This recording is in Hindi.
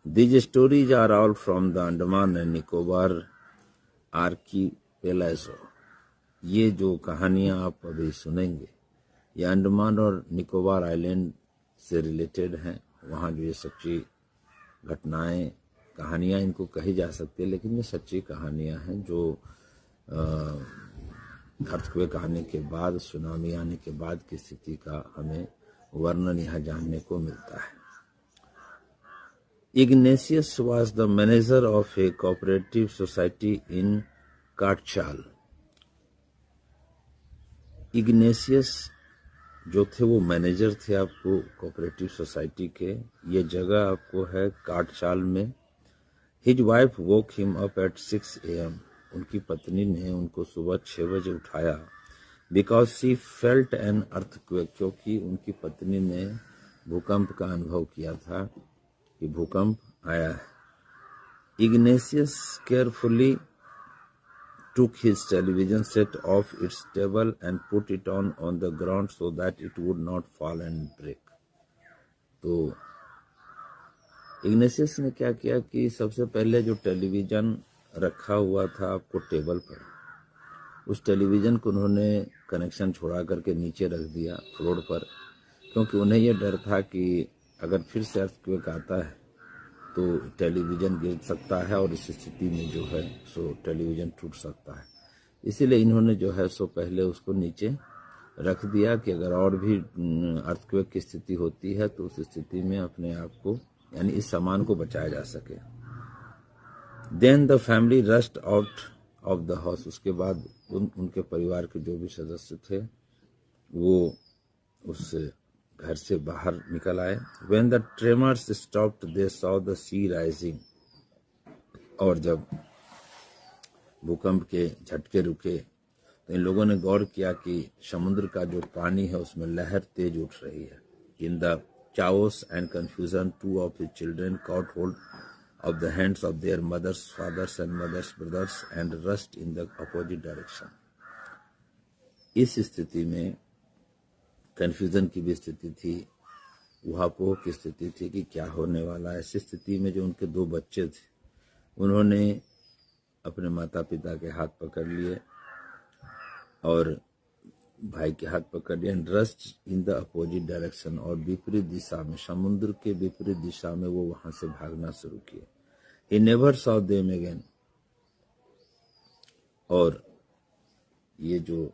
These stories are all from the Andaman and Nicobar archipelago. ये जो कहानियां आप अभी सुनेंगे ये अंडमान और निकोबार आइलैंड से रिलेटेड हैं। वहाँ जो ये सच्ची घटनाएं कहानियां इनको कही जा सकती है, लेकिन ये सच्ची कहानियां हैं जो अर्थक्वेक आने के बाद, सुनामी आने के बाद की स्थिति का हमें वर्णन यहाँ जानने को मिलता है। Ignatius was the manager of a cooperative society in Katchal. Ignatius जो थे वो मैनेजर थे आपको कोऑपरेटिव सोसाइटी के। ये जगह आपको है काटचाल में। His wife woke him up at 6 AM। उनकी पत्नी ने उनको सुबह 6 बजे उठाया। Because she felt an earthquake, क्योंकि उनकी पत्नी ने भूकंप का अनुभव किया था कि भूकंप आया है। Ignatius carefully took his television set off its table and put it on the ground so that it would not fall and break. तो इग्नेशियस ने क्या किया कि सबसे पहले जो टेलीविजन रखा हुआ था आपको टेबल पर, उस टेलीविजन को उन्होंने कनेक्शन छोड़ा करके नीचे रख दिया फ्लोर पर, क्योंकि उन्हें यह डर था कि अगर फिर से अर्थक्वेक आता है तो टेलीविजन गिर सकता है और इस स्थिति में जो है सो टेलीविजन टूट सकता है। इसीलिए इन्होंने जो है सो पहले उसको नीचे रख दिया कि अगर और भी अर्थक्वेक की स्थिति होती है तो उस स्थिति में अपने आप को यानी इस सामान को बचाया जा सके। Then the family rushed out of the house. उसके बाद उनके परिवार के जो भी सदस्य थे वो उस घर से बाहर निकल आए। When the tremors stopped, they saw the sea rising. और जब भूकंप के झटके रुके तो इन लोगों ने गौर किया कि समुद्र का जो पानी है उसमें लहर तेज उठ रही है। In the chaos and confusion, 2 of his children caught hold of the hands of their mothers, fathers and mothers' brothers and rushed in the opposite direction. इस स्थिति में कन्फ्यूजन की भी स्थिति थी, उहापोह की स्थिति थी कि क्या होने वाला है। ऐसी स्थिति में जो उनके 2 बच्चे थे उन्होंने अपने माता पिता के हाथ पकड़ लिए और भाई के हाथ पकड़ लिए। Rust in the opposite direction, और विपरीत दिशा में, समुद्र के विपरीत दिशा में वो वहां से भागना शुरू किए। He never saw them again. और ये जो